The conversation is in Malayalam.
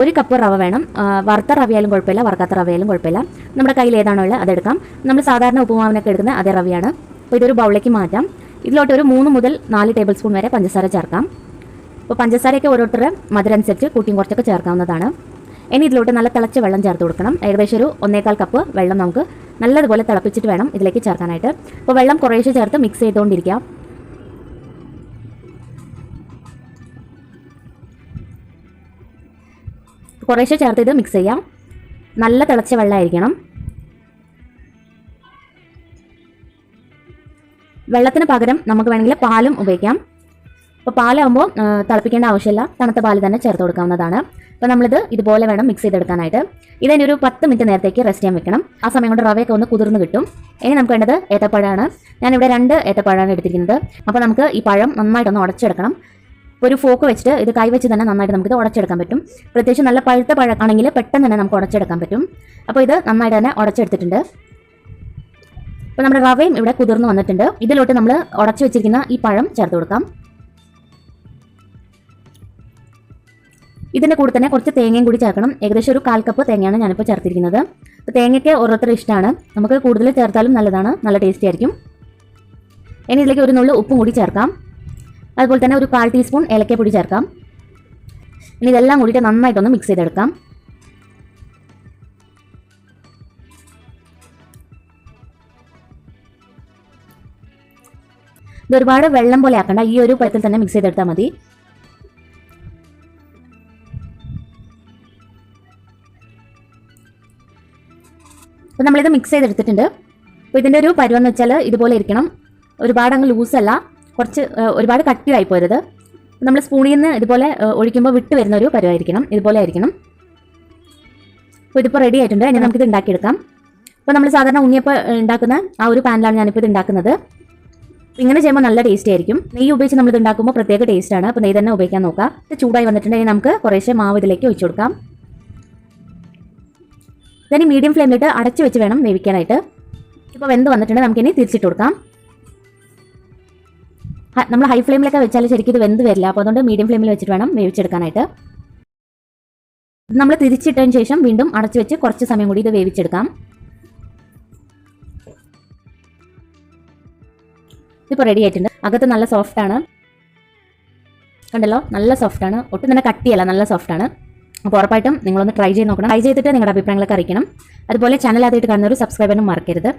1 കപ്പ് റവ വേണം. വറുത്ത റവയായാലും കുഴപ്പമില്ല, വറുക്കാത്ത റവയായാലും കുഴപ്പമില്ല. നമ്മുടെ കയ്യിൽ ഏതാണോ ഉള്ളത് അതെടുക്കാം. നമ്മൾ സാധാരണ ഉപ്പുമാവിനൊക്കെ എടുക്കുന്ന അതേ റവയാണ്. അപ്പോൾ ഇതൊരു ബൗളിലേക്ക് മാറ്റാം. ഇതിലോട്ട് ഒരു 3 മുതൽ 4 ടേബിൾ സ്പൂൺ വരെ പഞ്ചസാര ചേർക്കാം. അപ്പോൾ പഞ്ചസാരയൊക്കെ ഓരോരുത്തരുടെ മധുരം അനുസരിച്ച് കൂട്ടിയും കുറച്ചൊക്കെ ചേർക്കാവുന്നതാണ്. ഇനി ഇതിലോട്ട് നല്ല തിളച്ച വെള്ളം ചേർത്ത് കൊടുക്കണം. ഏകദേശം ഒരു 1.25 കപ്പ് വെള്ളം നമുക്ക് നല്ലതുപോലെ തിളപ്പിച്ചിട്ട് വേണം ഇതിലേക്ക് ചേർക്കാനായിട്ട്. അപ്പോൾ വെള്ളം കുറേശ്ശെ ചേർത്ത് മിക്സ് ചെയ്തുകൊണ്ടിരിക്കാം. കുറേശ്ശെ ചേർത്ത് ഇത് മിക്സ് ചെയ്യാം. നല്ല തിളച്ച വെള്ളമായിരിക്കണം. വെള്ളത്തിന് പകരം നമുക്ക് വേണമെങ്കിൽ പാലും ഉപയോഗിക്കാം. അപ്പോൾ പാലാകുമ്പോൾ തിളപ്പിക്കേണ്ട ആവശ്യമില്ല, തണുത്ത പാല് തന്നെ ചേർത്ത് കൊടുക്കാവുന്നതാണ്. അപ്പോൾ നമ്മളിത് ഇതുപോലെ വേണം മിക്സ് ചെയ്തെടുക്കാനായിട്ട്. ഇതിന് ഒരു 10 മിനിറ്റ് നേരത്തേക്ക് റെസ്റ്റ് ചെയ്യാൻ വെക്കണം. ആ സമയം കൊണ്ട് റവയൊക്കെ ഒന്ന് കുതിർന്ന് കിട്ടും. ഇനി നമുക്ക് വേണ്ടത് ഏത്തപ്പഴമാണ്. ഞാനിവിടെ 2 ഏത്തപ്പഴമാണ് എടുത്തിരിക്കുന്നത്. അപ്പോൾ നമുക്ക് ഈ പഴം നന്നായിട്ടൊന്ന് ഉടച്ചെടുക്കണം. ഒരു ഫോക്ക് വെച്ചിട്ട് ഇത് കൈവച്ച് തന്നെ നന്നായിട്ട് നമുക്കിത് ഉടച്ചെടുക്കാൻ പറ്റും. പ്രത്യേകിച്ച് നല്ല പഴുത്ത പഴമാണെങ്കിൽ പെട്ടെന്ന് തന്നെ നമുക്ക് ഉടച്ചെടുക്കാൻ പറ്റും. അപ്പോൾ ഇത് നന്നായിട്ട് തന്നെ ഉടച്ചെടുത്തിട്ടുണ്ട്. അപ്പോൾ നമ്മുടെ റവയും ഇവിടെ കുതിർന്ന് വന്നിട്ടുണ്ട്. ഇതിലോട്ട് നമ്മൾ ഉടച്ചു വെച്ചിരിക്കുന്ന ഈ പഴം ചേർത്ത് കൊടുക്കാം. ഇതിൻ്റെ കൂടെ തന്നെ കുറച്ച് തേങ്ങയും കൂടി ചേർക്കണം. ഏകദേശം ഒരു 1/4 കപ്പ് തേങ്ങയാണ് ഞാനിപ്പോൾ ചേർത്തിരിക്കുന്നത്. അപ്പോൾ തേങ്ങയ്ക്ക് ഓരോരുത്തരുടെ ഇഷ്ടമാണ്. നമുക്ക് കൂടുതൽ ചേർത്താലും നല്ലതാണ്, നല്ല ടേസ്റ്റി ആയിരിക്കും. ഇനി ഇതിലേക്ക് ഒരു നുള്ളു ഉപ്പും കൂടി ചേർക്കാം. അതുപോലെ തന്നെ ഒരു 1/4 ടീസ്പൂൺ ഏലക്കപ്പൊടി ചേർക്കാം. ഇനി ഇതെല്ലാം കൂടിയിട്ട് നന്നായിട്ടൊന്ന് മിക്സ് ചെയ്തെടുക്കാം. ഇത് ഒരുപാട് വെള്ളം പോലെ ആക്കണ്ട, ഈ ഒരു പഴത്തിൽ തന്നെ മിക്സ് ചെയ്തെടുത്താൽ മതി. അപ്പോൾ നമ്മളിത് മിക്സ് ചെയ്തെടുത്തിട്ടുണ്ട്. അപ്പോൾ ഇതിൻ്റെ ഒരു പരുവെന്ന് വെച്ചാൽ ഇതുപോലെ ഇരിക്കണം. ഒരുപാട് അങ്ങ് ലൂസല്ല, കുറച്ച് ഒരുപാട് കട്ടിയായി പോരുത്. നമ്മൾ സ്പൂണിൽ നിന്ന് ഇതുപോലെ ഒഴിക്കുമ്പോൾ വിട്ട് വരുന്ന ഒരു പരുവായിരിക്കണം, ഇതുപോലെ ആയിരിക്കണം. അപ്പോൾ ഇതിപ്പോൾ റെഡി ആയിട്ടുണ്ട്. ഇനി നമുക്കിത് ഉണ്ടാക്കിയെടുക്കാം. അപ്പോൾ നമ്മൾ സാധാരണ ഉണ്ണിയപ്പം ഉണ്ടാക്കുന്ന ആ ഒരു പാനിലാണ് ഞാനിപ്പോൾ ഇത് ഉണ്ടാക്കുന്നത്. ഇങ്ങനെ ചെയ്യുമ്പോൾ നല്ല ടേസ്റ്റി ആയിരിക്കും. നെയ്യ് ഉപയോഗിച്ച് നമ്മളിത് ഉണ്ടാക്കുമ്പോൾ പ്രത്യേക ടേസ്റ്റാണ്. അപ്പോൾ നെയ്യ് തന്നെ ഉപയോഗിക്കാൻ നോക്കാം. ഇത് ചൂടായി വന്നിട്ടുണ്ടെങ്കിൽ നമുക്ക് കുറേശ്ശെ മാവ് ഇതിലേക്ക് ഒഴിച്ചു കൊടുക്കാം. ഇതിന് മീഡിയം ഫ്ലെയിമിലിട്ട് അടച്ചു വെച്ച് വേണം വേവിക്കാനായിട്ട്. ഇപ്പോൾ വെന്ത് വന്നിട്ടുണ്ട്. നമുക്കിനി തിരിച്ചിട്ട് കൊടുക്കാം. നമ്മൾ ഹൈ ഫ്ലെയിമിലൊക്കെ വെച്ചാൽ ശരിക്കും ഇത് വെന്ത് വരില്ല. അപ്പോൾ അതുകൊണ്ട് മീഡിയം ഫ്ലെയിമിൽ വെച്ചിട്ട് വേണം വേവിച്ചെടുക്കാനായിട്ട്. നമ്മൾ തിരിച്ചിട്ടതിന് ശേഷം വീണ്ടും അടച്ചു വെച്ച് കുറച്ച് സമയം കൂടി ഇത് വേവിച്ചെടുക്കാം. ഇതിപ്പോൾ റെഡി ആയിട്ടുണ്ട്. അകത്ത് നല്ല സോഫ്റ്റാണ്, കണ്ടല്ലോ, നല്ല സോഫ്റ്റാണ്. ഒട്ടും തന്നെ കട്ടിയല്ല, നല്ല സോഫ്റ്റാണ്. അപ്പോൾ ഉറപ്പായിട്ടും നിങ്ങളൊന്ന് ട്രൈ ചെയ്ത് നോക്കണം. ട്രൈ ചെയ്തിട്ട് നിങ്ങളുടെ അഭിപ്രായങ്ങളൊക്കെ അറിയിക്കണം. അതുപോലെ ചാനൽ ആദ്യമായിട്ട് കാണുന്നവർ സബ്സ്ക്രൈബ് ചെയ്യാനും മറക്കരുത്.